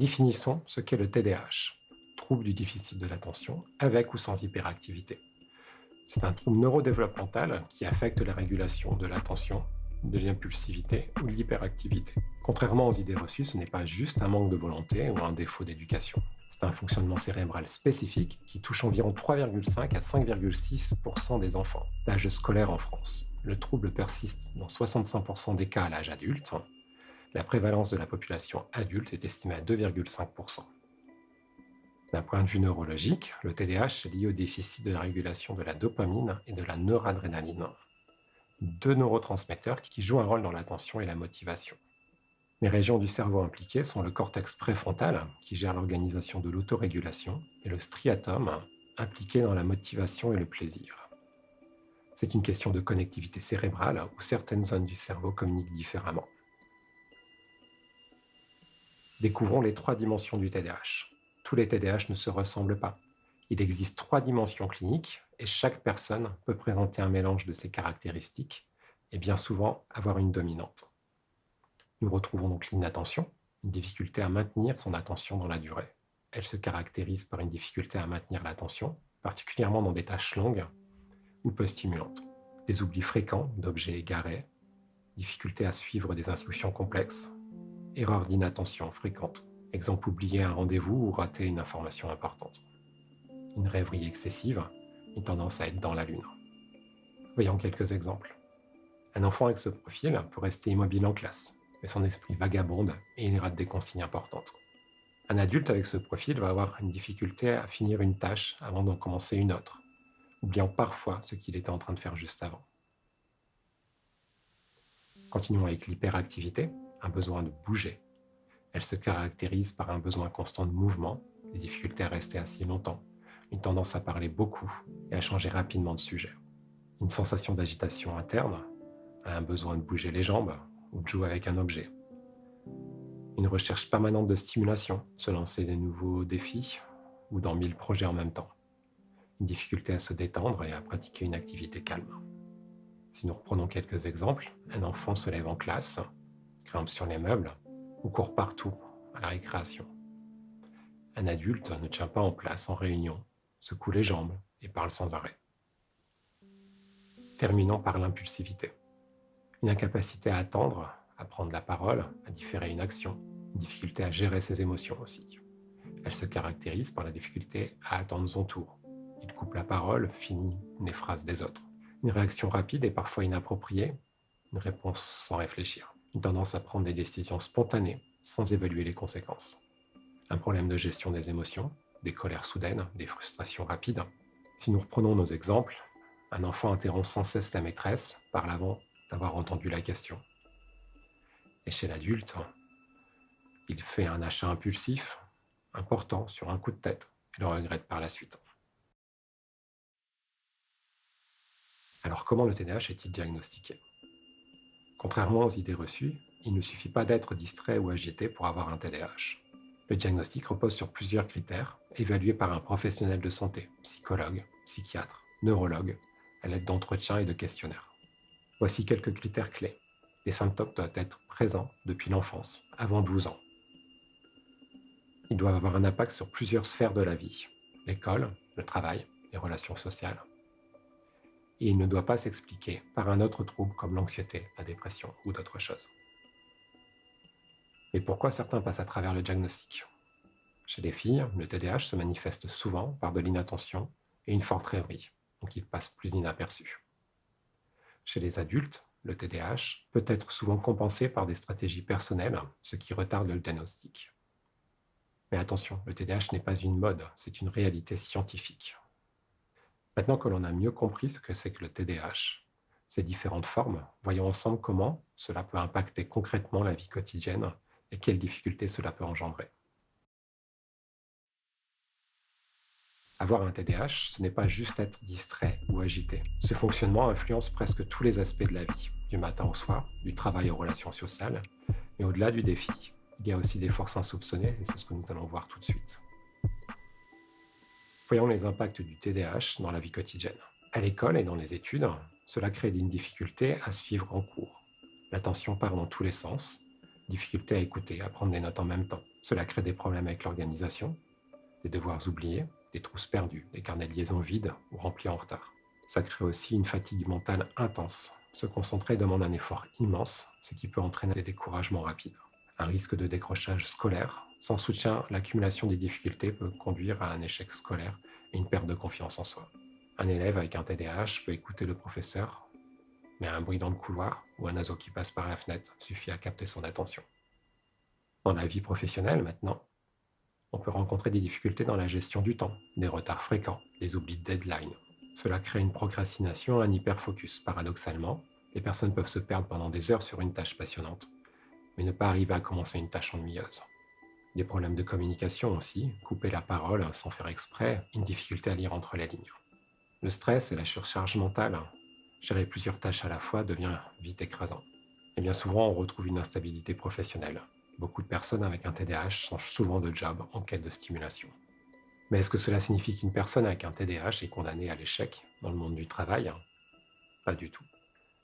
Définissons ce qu'est le TDAH, trouble du déficit de l'attention, avec ou sans hyperactivité. C'est un trouble neurodéveloppemental qui affecte la régulation de l'attention, de l'impulsivité ou de l'hyperactivité. Contrairement aux idées reçues, ce n'est pas juste un manque de volonté ou un défaut d'éducation. C'est un fonctionnement cérébral spécifique qui touche environ 3,5 à 5,6% des enfants d'âge scolaire en France. Le trouble persiste dans 65% des cas à l'âge adulte. La prévalence de la population adulte est estimée à 2,5%. D'un point de vue neurologique, le TDAH est lié au déficit de la régulation de la dopamine et de la noradrénaline, deux neurotransmetteurs qui jouent un rôle dans l'attention et la motivation. Les régions du cerveau impliquées sont le cortex préfrontal, qui gère l'organisation de l'autorégulation, et le striatum, impliqué dans la motivation et le plaisir. C'est une question de connectivité cérébrale où certaines zones du cerveau communiquent différemment. Découvrons les trois dimensions du TDAH. Tous les TDAH ne se ressemblent pas. Il existe trois dimensions cliniques et chaque personne peut présenter un mélange de ces caractéristiques et bien souvent avoir une dominante. Nous retrouvons donc l'inattention, une difficulté à maintenir son attention dans la durée. Elle se caractérise par une difficulté à maintenir l'attention, particulièrement dans des tâches longues ou peu stimulantes. Des oublis fréquents d'objets égarés, difficulté à suivre des instructions complexes, erreurs d'inattention fréquentes. Exemple, oublier un rendez-vous ou rater une information importante. Une rêverie excessive, une tendance à être dans la lune. Voyons quelques exemples. Un enfant avec ce profil peut rester immobile en classe, mais son esprit vagabonde et il rate des consignes importantes. Un adulte avec ce profil va avoir une difficulté à finir une tâche avant d'en commencer une autre, oubliant parfois ce qu'il était en train de faire juste avant. Continuons avec l'hyperactivité, un besoin de bouger. Elle se caractérise par un besoin constant de mouvement, des difficultés à rester assis longtemps, une tendance à parler beaucoup et à changer rapidement de sujet. Une sensation d'agitation interne, un besoin de bouger les jambes ou de jouer avec un objet. Une recherche permanente de stimulation, se lancer des nouveaux défis ou dans 1000 projets en même temps. Une difficulté à se détendre et à pratiquer une activité calme. Si nous reprenons quelques exemples, un enfant se lève en classe, grimpe sur les meubles ou court partout à la récréation. Un adulte ne tient pas en place en réunion, secoue les jambes et parle sans arrêt. Terminons par l'impulsivité. Une incapacité à attendre, à prendre la parole, à différer une action, une difficulté à gérer ses émotions aussi. Elle se caractérise par la difficulté à attendre son tour. Il coupe la parole, finit les phrases des autres. Une réaction rapide et parfois inappropriée, une réponse sans réfléchir. Une tendance à prendre des décisions spontanées, sans évaluer les conséquences. Un problème de gestion des émotions, des colères soudaines, des frustrations rapides. Si nous reprenons nos exemples, un enfant interrompt sans cesse sa maîtresse, parle avant d'avoir entendu la question. Et chez l'adulte, il fait un achat impulsif, important, sur un coup de tête, et le regrette par la suite. Alors comment le TDAH est-il diagnostiqué ? Contrairement aux idées reçues, il ne suffit pas d'être distrait ou agité pour avoir un TDAH. Le diagnostic repose sur plusieurs critères, évalués par un professionnel de santé, psychologue, psychiatre, neurologue, à l'aide d'entretiens et de questionnaires. Voici quelques critères clés. Les symptômes doivent être présents depuis l'enfance, avant 12 ans. Ils doivent avoir un impact sur plusieurs sphères de la vie, l'école, le travail, les relations sociales. Et il ne doit pas s'expliquer par un autre trouble comme l'anxiété, la dépression ou d'autres choses. Mais pourquoi certains passent à travers le diagnostic ? Chez les filles, le TDAH se manifeste souvent par de l'inattention et une forte rêverie, donc il passe plus inaperçu. Chez les adultes, le TDAH peut être souvent compensé par des stratégies personnelles, ce qui retarde le diagnostic. Mais attention, le TDAH n'est pas une mode, c'est une réalité scientifique. Maintenant que l'on a mieux compris ce que c'est que le TDAH, ses différentes formes, voyons ensemble comment cela peut impacter concrètement la vie quotidienne et quelles difficultés cela peut engendrer. Avoir un TDAH, ce n'est pas juste être distrait ou agité. Ce fonctionnement influence presque tous les aspects de la vie, du matin au soir, du travail aux relations sociales, mais au-delà du défi, il y a aussi des forces insoupçonnées et c'est ce que nous allons voir tout de suite. Voyons les impacts du TDAH dans la vie quotidienne. À l'école et dans les études, cela crée une difficulté à suivre en cours. L'attention part dans tous les sens, difficulté à écouter, à prendre des notes en même temps. Cela crée des problèmes avec l'organisation, des devoirs oubliés, des trousses perdues, des carnets de liaison vides ou remplis en retard. Ça crée aussi une fatigue mentale intense. Se concentrer demande un effort immense, ce qui peut entraîner des découragements rapides. Un risque de décrochage scolaire. Sans soutien, l'accumulation des difficultés peut conduire à un échec scolaire et une perte de confiance en soi. Un élève avec un TDAH peut écouter le professeur, mais un bruit dans le couloir ou un oiseau qui passe par la fenêtre suffit à capter son attention. Dans la vie professionnelle maintenant, on peut rencontrer des difficultés dans la gestion du temps, des retards fréquents, des oublis de deadline. Cela crée une procrastination, un hyperfocus. Paradoxalement, les personnes peuvent se perdre pendant des heures sur une tâche passionnante, mais ne pas arriver à commencer une tâche ennuyeuse. Des problèmes de communication aussi, couper la parole sans faire exprès, une difficulté à lire entre les lignes. Le stress et la surcharge mentale, gérer plusieurs tâches à la fois devient vite écrasant. Et bien souvent, on retrouve une instabilité professionnelle. Beaucoup de personnes avec un TDAH changent souvent de job en quête de stimulation. Mais est-ce que cela signifie qu'une personne avec un TDAH est condamnée à l'échec dans le monde du travail? Pas du tout.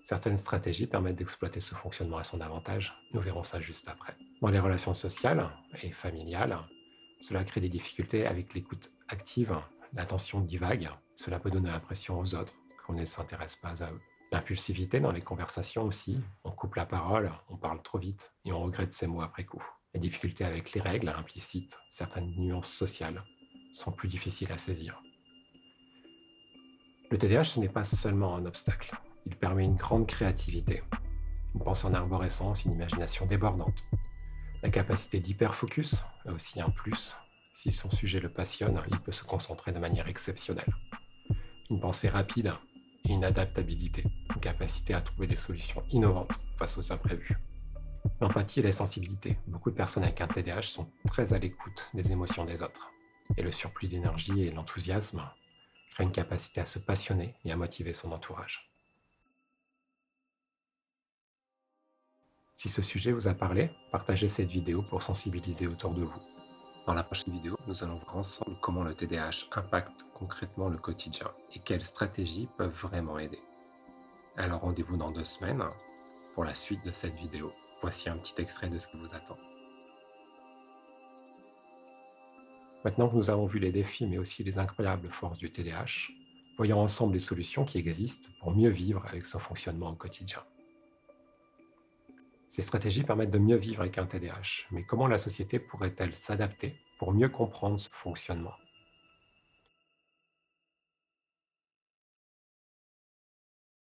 Certaines stratégies permettent d'exploiter ce fonctionnement à son avantage. Nous verrons ça juste après. Dans les relations sociales et familiales, cela crée des difficultés avec l'écoute active, l'attention divague. Cela peut donner l'impression aux autres qu'on ne s'intéresse pas à eux. L'impulsivité dans les conversations aussi. On coupe la parole, on parle trop vite et on regrette ses mots après coup. Les difficultés avec les règles implicites, certaines nuances sociales, sont plus difficiles à saisir. Le TDAH, ce n'est pas seulement un obstacle. Il permet une grande créativité, une pensée en arborescence, une imagination débordante. La capacité d'hyperfocus est aussi un plus. Si son sujet le passionne, il peut se concentrer de manière exceptionnelle. Une pensée rapide et une adaptabilité, une capacité à trouver des solutions innovantes face aux imprévus. L'empathie et la sensibilité. Beaucoup de personnes avec un TDAH sont très à l'écoute des émotions des autres. Et le surplus d'énergie et l'enthousiasme créent une capacité à se passionner et à motiver son entourage. Si ce sujet vous a parlé, partagez cette vidéo pour sensibiliser autour de vous. Dans la prochaine vidéo, nous allons voir ensemble comment le TDAH impacte concrètement le quotidien et quelles stratégies peuvent vraiment aider. Alors rendez-vous dans 2 semaines pour la suite de cette vidéo. Voici un petit extrait de ce qui vous attend. Maintenant que nous avons vu les défis mais aussi les incroyables forces du TDAH, voyons ensemble les solutions qui existent pour mieux vivre avec son fonctionnement au quotidien. Ces stratégies permettent de mieux vivre avec un TDAH, mais comment la société pourrait-elle s'adapter pour mieux comprendre ce fonctionnement?